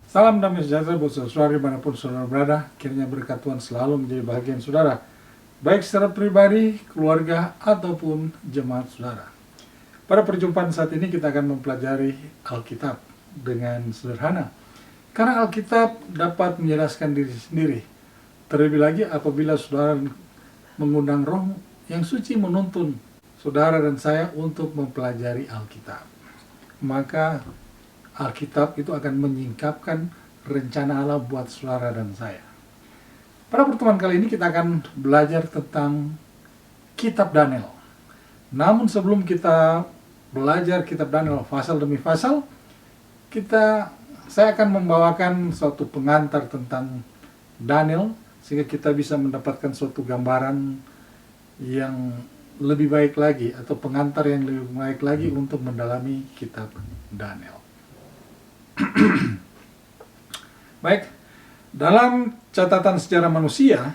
Salam damai sejahtera buat saudara dimanapun saudara berada. Kiranya berkat Tuhan selalu menjadi bagian saudara, baik secara pribadi, keluarga, ataupun jemaat saudara. Pada perjumpaan saat ini kita akan mempelajari Alkitab dengan sederhana. Karena Alkitab dapat menjelaskan diri sendiri. Terlebih lagi apabila saudara mengundang Roh yang suci menuntun saudara dan saya untuk mempelajari Alkitab. Maka Alkitab itu akan menyingkapkan rencana Allah buat saudara dan saya. Pada pertemuan kali ini kita akan belajar tentang Kitab Daniel. Namun sebelum kita belajar Kitab Daniel pasal demi pasal, saya akan membawakan suatu pengantar tentang Daniel, sehingga kita bisa mendapatkan suatu gambaran yang lebih baik lagi, atau pengantar yang lebih baik lagi untuk mendalami Kitab Daniel. Baik, dalam catatan sejarah manusia,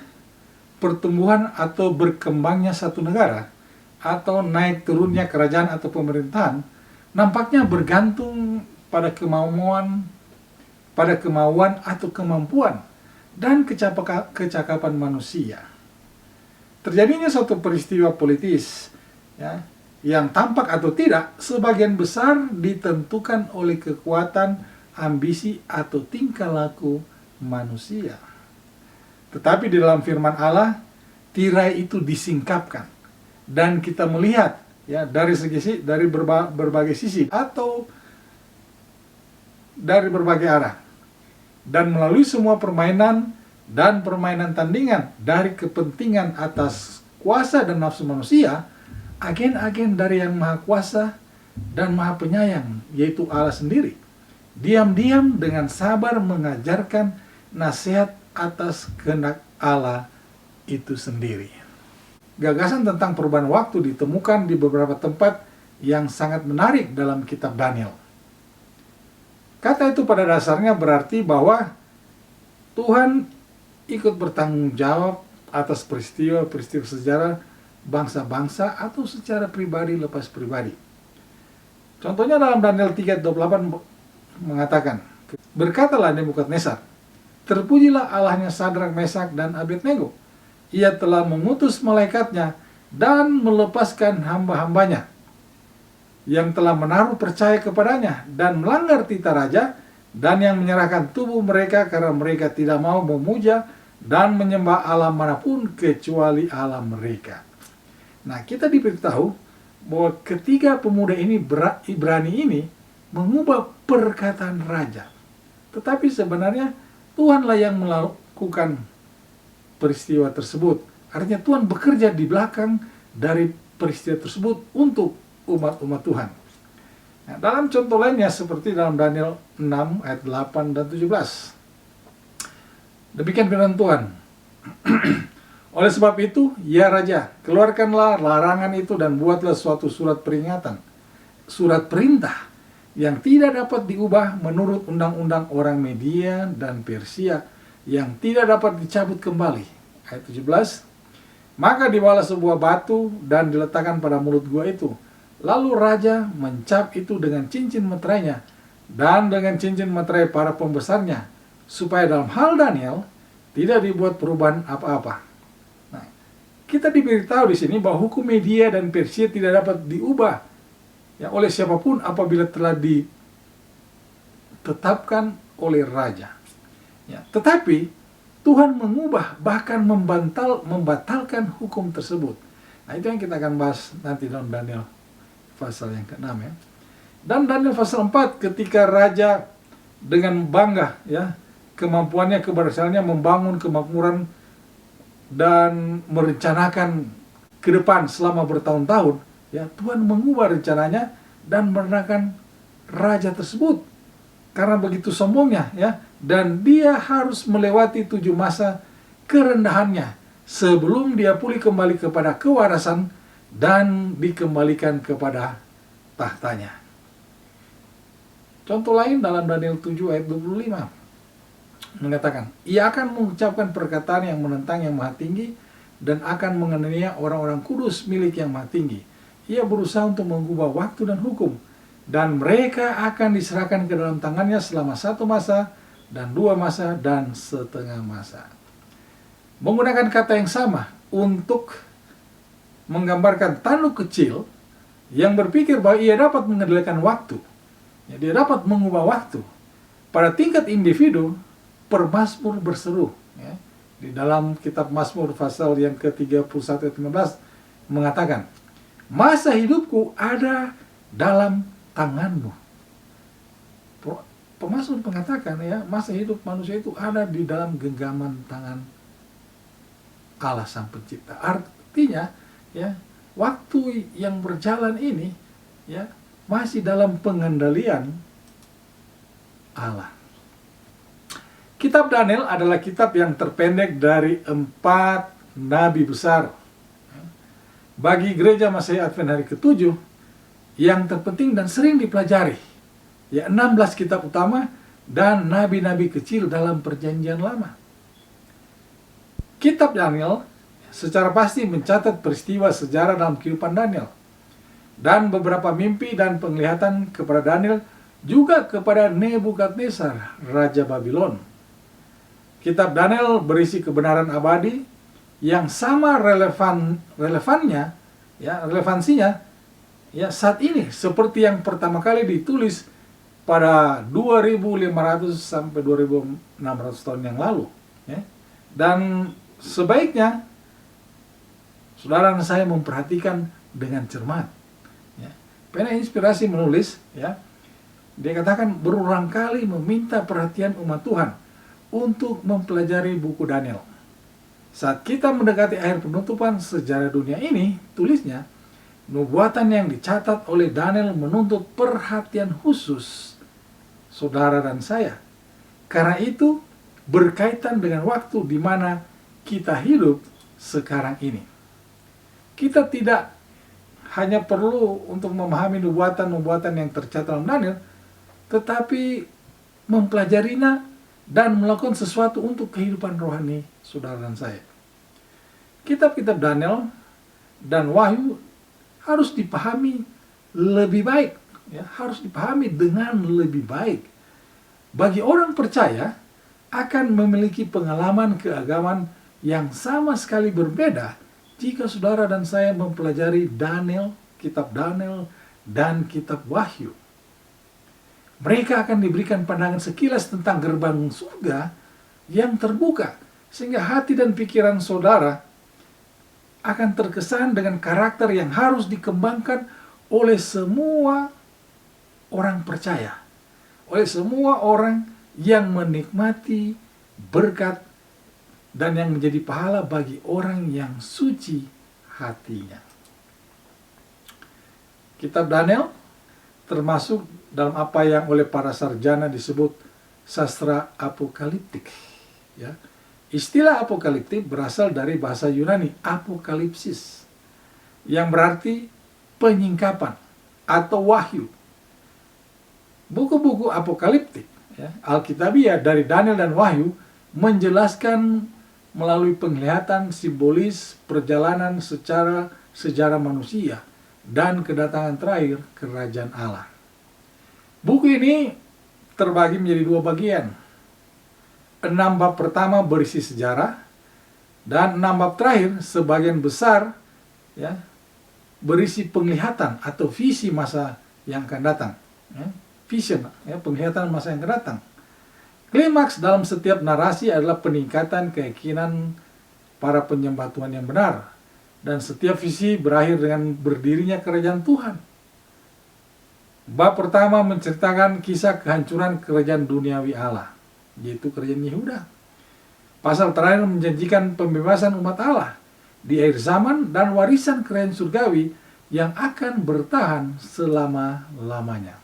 pertumbuhan atau berkembangnya satu negara atau naik turunnya kerajaan atau pemerintahan nampaknya bergantung pada kemauan atau kemampuan dan kecakapan manusia. Terjadinya suatu peristiwa politis, ya, yang tampak atau tidak sebagian besar ditentukan oleh kekuatan, ambisi, atau tingkah laku manusia. Tetapi di dalam firman Allah, tirai itu disingkapkan. Dan kita melihat, ya, dari berbagai sisi atau dari berbagai arah. Dan melalui semua permainan dan permainan tandingan dari kepentingan atas kuasa dan nafsu manusia, agen-agen dari Yang Maha Kuasa dan Maha Penyayang, yaitu Allah sendiri, diam-diam dengan sabar mengajarkan nasihat atas kehendak Allah itu sendiri. Gagasan tentang perubahan waktu ditemukan di beberapa tempat yang sangat menarik dalam Kitab Daniel. Kata itu pada dasarnya berarti bahwa Tuhan ikut bertanggung jawab atas peristiwa-peristiwa sejarah bangsa-bangsa atau secara pribadi lepas pribadi. Contohnya dalam Daniel 3:28 mengatakan, "Berkatalah Nebukadnezar, terpujilah Allahnya Sadrak, Mesak, dan Abednego. Ia telah mengutus malaikatnya dan melepaskan hamba-hambanya yang telah menaruh percaya kepadanya dan melanggar titah raja, dan yang menyerahkan tubuh mereka karena mereka tidak mau memuja dan menyembah Allah manapun kecuali Allah mereka." Nah, kita diberitahu bahwa ketiga pemuda ini Ibrani ini mengubah perkataan raja. Tetapi sebenarnya Tuhanlah yang melakukan peristiwa tersebut. Artinya Tuhan bekerja di belakang dari peristiwa tersebut untuk umat-umat Tuhan. Nah, dalam contoh lainnya seperti dalam Daniel 6 ayat 8 dan 17. Demikian firman Tuhan. "Oleh sebab itu, ya Raja, keluarkanlah larangan itu dan buatlah suatu surat peringatan, surat perintah yang tidak dapat diubah menurut undang-undang orang Media dan Persia, yang tidak dapat dicabut kembali." Ayat 17. "Maka dibawalah sebuah batu dan diletakkan pada mulut gua itu. Lalu raja mencap itu dengan cincin meterainya dan dengan cincin meterai para pembesarnya, supaya dalam hal Daniel tidak dibuat perubahan apa-apa." Nah, kita diberitahu di sini bahwa hukum Media dan Persia tidak dapat diubah, ya, oleh siapapun apabila telah ditetapkan oleh raja. Ya, tetapi Tuhan mengubah, bahkan membatalkan hukum tersebut. Nah, itu yang kita akan bahas nanti dalam Daniel pasal yang ke-6, ya. Dan Daniel pasal 4, ketika raja dengan bangga, ya, kemampuannya, keberhasilannya membangun kemakmuran dan merencanakan ke depan selama bertahun-tahun, ya, Tuhan mengubah rencananya dan merendahkan raja tersebut karena begitu sombongnya, ya, dan dia harus melewati 7 masa kerendahannya sebelum dia pulih kembali kepada kewarasan dan dikembalikan kepada tahtanya. Contoh lain dalam Daniel 7 ayat 25 mengatakan, "Ia akan mengucapkan perkataan yang menentang Yang Maha Tinggi dan akan menganiaya orang-orang kudus milik Yang Maha Tinggi. Ia berusaha untuk mengubah waktu dan hukum, dan mereka akan diserahkan ke dalam tangannya selama 1 masa dan 2 masa, dan setengah masa. Menggunakan kata yang sama untuk menggambarkan tanduk kecil yang berpikir bahwa ia dapat mengendalikan waktu. Ya, dia dapat mengubah waktu. Pada tingkat individu, pemazmur berseru. Ya, di dalam kitab Mazmur pasal yang ke-31 ayat 15 mengatakan, masa hidupku ada dalam tanganmu. Pemazmur mengatakan, ya, masa hidup manusia itu ada di dalam genggaman tangan Allah Sang Pencipta. Artinya, ya, waktu yang berjalan ini, ya, masih dalam pengendalian Allah. Kitab Daniel adalah kitab yang terpendek dari 4 nabi besar. Bagi gereja Masehi Advent hari ke-7, yang terpenting dan sering dipelajari, ya, 16 kitab utama dan nabi-nabi kecil dalam perjanjian lama. Kitab Daniel secara pasti mencatat peristiwa sejarah dalam kehidupan Daniel, dan beberapa mimpi dan penglihatan kepada Daniel, juga kepada Nebukadnezar, Raja Babylon. Kitab Daniel berisi kebenaran abadi yang sama relevansinya ya saat ini seperti yang pertama kali ditulis pada 2500 sampai 2600 tahun yang lalu, ya. Dan sebaiknya saudara dan saya memperhatikan dengan cermat. Ya. Pena Inspirasi menulis, ya, dia katakan berulang kali meminta perhatian umat Tuhan untuk mempelajari buku Daniel. Saat kita mendekati akhir penutupan sejarah dunia ini, tulisnya, nubuatan yang dicatat oleh Daniel menuntut perhatian khusus saudara dan saya. Karena itu berkaitan dengan waktu di mana kita hidup sekarang ini. Kita tidak hanya perlu untuk memahami nubuatan-nubuatan yang tercatat dalam Daniel, tetapi mempelajarinya dan melakukan sesuatu untuk kehidupan rohani saudara dan saya. Kitab-kitab Daniel dan Wahyu harus dipahami lebih baik, ya, harus dipahami dengan lebih baik. Bagi orang percaya akan memiliki pengalaman keagamaan yang sama sekali berbeda jika saudara dan saya mempelajari Daniel, kitab Daniel, dan kitab Wahyu. Mereka akan diberikan pandangan sekilas tentang gerbang surga yang terbuka, sehingga hati dan pikiran saudara akan terkesan dengan karakter yang harus dikembangkan oleh semua orang percaya, oleh semua orang yang menikmati berkat dan yang menjadi pahala bagi orang yang suci hatinya. Kitab Daniel termasuk dalam apa yang oleh para sarjana disebut sastra apokaliptik. Ya. Istilah apokaliptik berasal dari bahasa Yunani apokalipsis, yang berarti penyingkapan atau wahyu. Buku-buku apokaliptik, ya, Alkitabiah dari Daniel dan Wahyu menjelaskan melalui penglihatan simbolis perjalanan secara sejarah manusia dan kedatangan terakhir kerajaan Allah. Buku ini terbagi menjadi 2 bagian. 6 bab pertama berisi sejarah, dan 6 bab terakhir sebagian besar, ya, berisi penglihatan atau visi masa yang akan datang. Ya, vision, ya, penglihatan masa yang akan datang. Klimaks dalam setiap narasi adalah peningkatan keyakinan para penyembah Tuhan yang benar, dan setiap visi berakhir dengan berdirinya kerajaan Tuhan. Bab pertama menceritakan kisah kehancuran kerajaan duniawi Allah, yaitu kerajaan Yehuda. Pasal terakhir menjanjikan pembebasan umat Allah di akhir zaman dan warisan kerajaan surgawi yang akan bertahan selama-lamanya.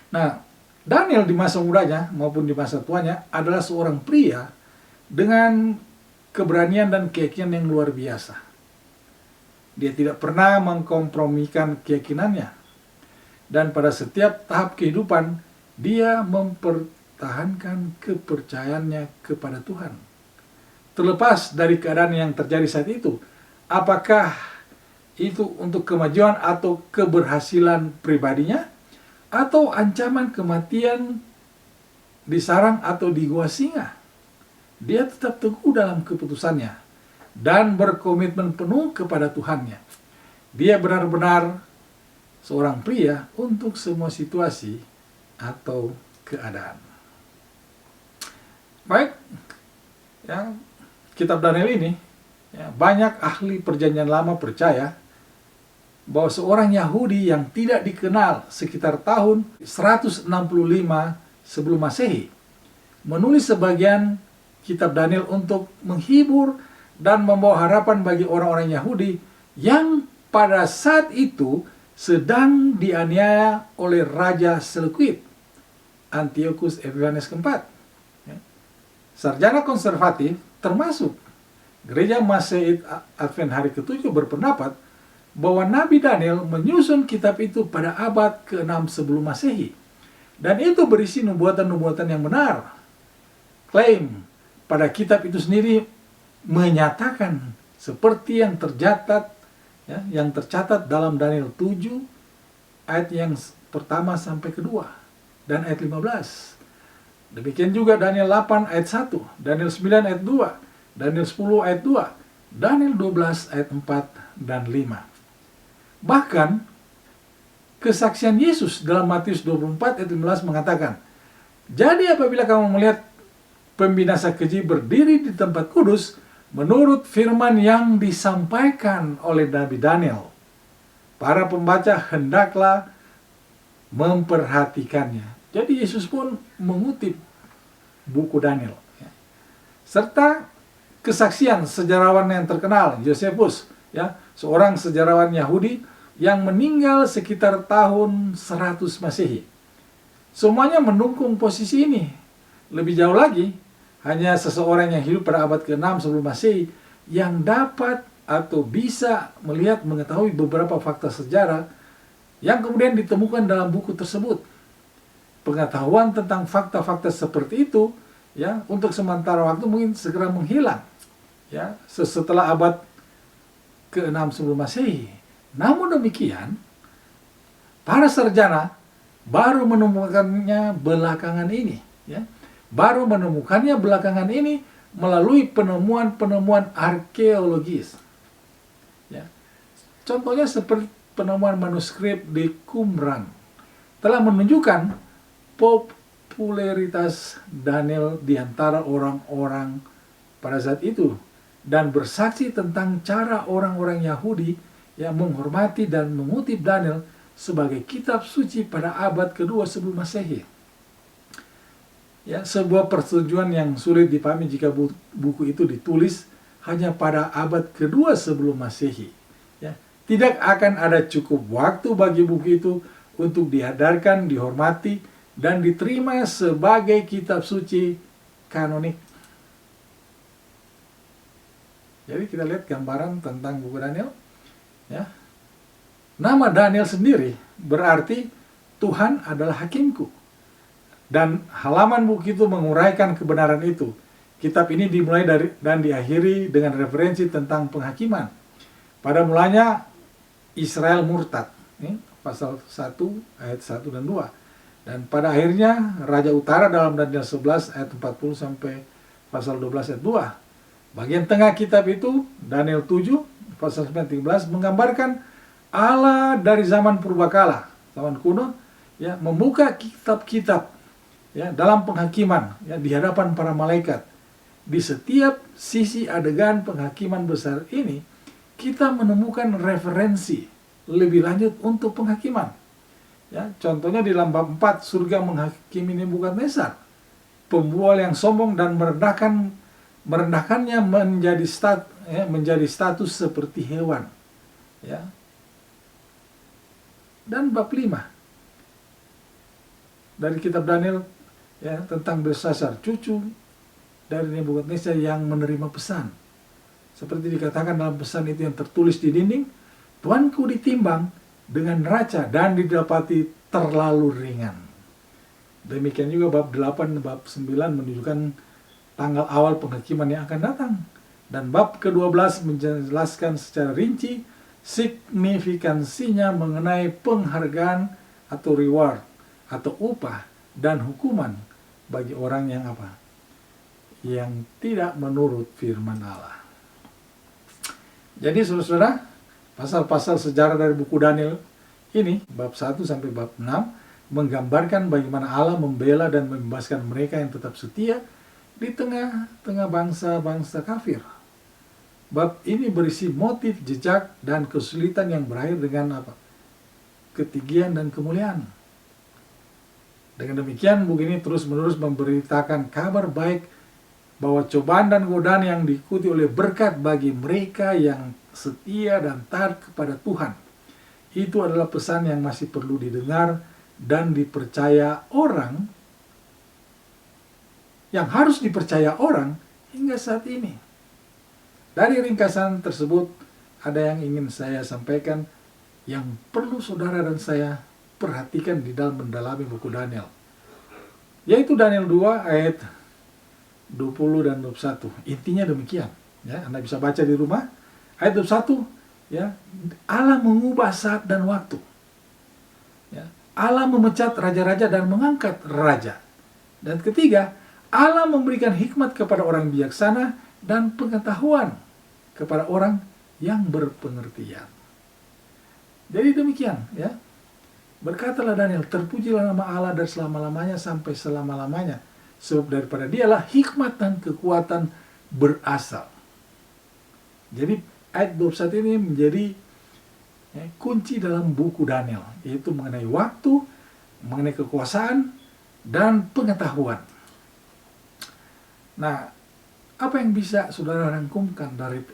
Nah, Daniel di masa mudanya maupun di masa tuanya adalah seorang pria dengan keberanian dan keyakinan yang luar biasa. Dia tidak pernah mengkompromikan keyakinannya, dan pada setiap tahap kehidupan dia mempertahankan kepercayaannya kepada Tuhan. Terlepas dari keadaan yang terjadi saat itu, apakah itu untuk kemajuan atau keberhasilan pribadinya, atau ancaman kematian di sarang atau di gua singa, dia tetap teguh dalam keputusannya dan berkomitmen penuh kepada Tuhannya. Dia benar-benar seorang pria untuk semua situasi atau keadaan. Baik, ya, kitab Daniel ini, ya, banyak ahli perjanjian lama percaya bahwa seorang Yahudi yang tidak dikenal sekitar tahun 165 sebelum Masehi menulis sebagian kitab Daniel untuk menghibur dan membawa harapan bagi orang-orang Yahudi yang pada saat itu sedang dianiaya oleh Raja Seleukid, Antiochus Epiphanes keempat. Sarjana konservatif termasuk Gereja Masehi Advent Hari ke-7 berpendapat bahwa Nabi Daniel menyusun kitab itu pada abad ke-6 sebelum Masehi. Dan itu berisi nubuatan-nubuatan yang benar. Klaim pada kitab itu sendiri menyatakan seperti yang tercatat, ya, yang tercatat dalam Daniel 7 ayat yang pertama sampai kedua dan ayat 15. Demikian juga Daniel 8 ayat 1, Daniel 9 ayat 2, Daniel 10 ayat 2, Daniel 12 ayat 4 dan 5. Bahkan kesaksian Yesus dalam Matius 24 ayat 15 mengatakan, "Jadi apabila kamu melihat pembinasa keji berdiri di tempat kudus, menurut firman yang disampaikan oleh Nabi Daniel, para pembaca hendaklah memperhatikannya." Jadi Yesus pun mengutip buku Daniel. Serta kesaksian sejarawan yang terkenal, Josephus, ya, seorang sejarawan Yahudi yang meninggal sekitar tahun 100 Masehi. Semuanya mendukung posisi ini. Lebih jauh lagi, hanya seseorang yang hidup pada abad ke-6 sebelum Masehi yang dapat atau bisa melihat mengetahui beberapa fakta sejarah yang kemudian ditemukan dalam buku tersebut. Pengetahuan tentang fakta-fakta seperti itu, ya, untuk sementara waktu mungkin segera menghilang, ya, setelah abad ke-6 sebelum Masehi. Namun demikian, para sarjana baru menemukannya belakangan ini, ya. Baru menemukannya belakangan ini melalui penemuan-penemuan arkeologis. Ya. Contohnya seperti penemuan manuskrip di Qumran telah menunjukkan popularitas Daniel di antara orang-orang pada saat itu dan bersaksi tentang cara orang-orang Yahudi yang menghormati dan mengutip Daniel sebagai kitab suci pada abad kedua sebelum Masehi. Ya, sebuah persetujuan yang sulit dipahami jika buku itu ditulis hanya pada abad kedua sebelum Masehi. Ya, tidak akan ada cukup waktu bagi buku itu untuk diedarkan, dihormati, dan diterima sebagai kitab suci kanonik. Jadi kita lihat gambaran tentang buku Daniel. Ya. Nama Daniel sendiri berarti Tuhan adalah hakimku. Dan halaman buku itu menguraikan kebenaran itu. Kitab ini dimulai dari dan diakhiri dengan referensi tentang penghakiman. Pada mulanya Israel murtad, pasal 1 ayat 1 dan 2. Dan pada akhirnya Raja Utara dalam Daniel 11 ayat 40 sampai pasal 12 ayat 2. Bagian tengah kitab itu, Daniel 7 pasal 13 menggambarkan Allah dari zaman purbakala, zaman kuno, ya, membuka kitab-kitab, ya, dalam penghakiman, ya, di hadapan para malaikat. Di setiap sisi adegan penghakiman besar ini, kita menemukan referensi lebih lanjut untuk penghakiman. Ya, contohnya di dalam bab 4, surga menghakimi Nebukadnezar, pembual yang sombong dan merendahkannya menjadi status seperti hewan. Ya. Dan bab 5 dari kitab Daniel, ya, tentang Belshazzar, cucu dari Nebukadnezar yang menerima pesan. Seperti dikatakan dalam pesan itu yang tertulis di dinding, Tuanku ditimbang dengan neraca dan didapati terlalu ringan. Demikian juga bab 8, bab 9 menunjukkan tanggal awal penghakiman yang akan datang. Dan bab ke-12 menjelaskan secara rinci signifikansinya mengenai penghargaan atau reward atau upah dan hukuman bagi orang yang apa? Yang tidak menurut firman Allah. Jadi saudara-saudara, pasal-pasal sejarah dari buku Daniel ini, bab 1 sampai bab 6, menggambarkan bagaimana Allah membela dan membebaskan mereka yang tetap setia di tengah-tengah bangsa-bangsa kafir. Bab ini berisi motif, jejak, dan kesulitan yang berakhir dengan apa? Ketinggian dan kemuliaan. Dengan demikian, buku ini terus-menerus memberitakan kabar baik bahwa cobaan dan godaan yang diikuti oleh berkat bagi mereka yang setia dan taat kepada Tuhan. Itu adalah pesan yang masih perlu didengar dan dipercaya orang, yang harus dipercaya orang hingga saat ini. Dari ringkasan tersebut, ada yang ingin saya sampaikan yang perlu saudara dan saya perhatikan di dalam mendalami buku Daniel. Yaitu Daniel 2 ayat 20 dan 21. Intinya demikian. Ya, Anda bisa baca di rumah. Ayat 21, ya, Allah mengubah saat dan waktu. Ya, Allah memecat raja-raja dan mengangkat raja. Dan ketiga, Allah memberikan hikmat kepada orang bijaksana dan pengetahuan kepada orang yang berpengertian. Jadi demikian, ya. Berkatalah Daniel, terpujilah nama Allah dari selama-lamanya sampai selama-lamanya, sebab daripada dialah hikmat dan kekuatan berasal. Jadi ayat 21 ini menjadi kunci dalam buku Daniel, yaitu mengenai waktu, mengenai kekuasaan, dan pengetahuan. Nah, apa yang bisa saudara rangkumkan dari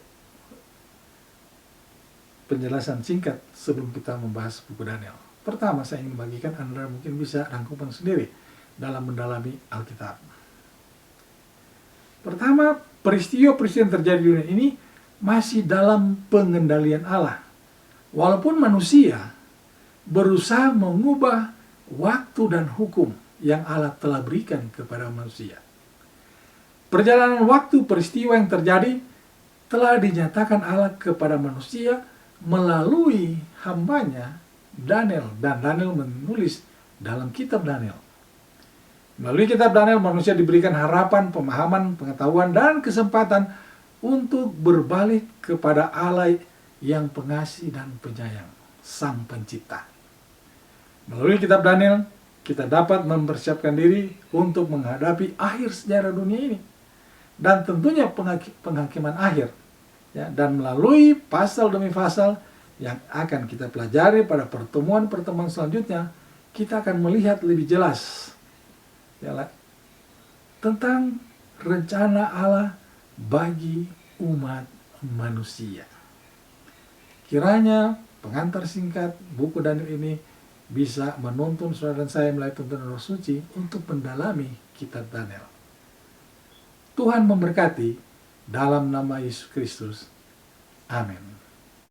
penjelasan singkat sebelum kita membahas buku Daniel? Pertama, saya ingin bagikan Anda mungkin bisa rangkuman sendiri dalam mendalami Alkitab. Pertama, peristiwa-peristiwa yang terjadi di dunia ini masih dalam pengendalian Allah. Walaupun manusia berusaha mengubah waktu dan hukum yang Allah telah berikan kepada manusia. Perjalanan waktu peristiwa yang terjadi telah dinyatakan Allah kepada manusia melalui hambanya Daniel, dan Daniel menulis dalam kitab Daniel. Melalui kitab Daniel, manusia diberikan harapan, pemahaman, pengetahuan, dan kesempatan untuk berbalik kepada Allah yang pengasih dan penyayang, Sang Pencipta. Melalui kitab Daniel, kita dapat mempersiapkan diri untuk menghadapi akhir sejarah dunia ini, dan tentunya penghakiman akhir. Ya, dan melalui pasal demi pasal yang akan kita pelajari pada pertemuan-pertemuan selanjutnya, kita akan melihat lebih jelas tentang rencana Allah bagi umat manusia. Kiranya pengantar singkat buku Daniel ini bisa menuntun saudara dan saya melalui tuntunan Roh Suci untuk mendalami kitab Daniel. Tuhan memberkati dalam nama Yesus Kristus. Amin.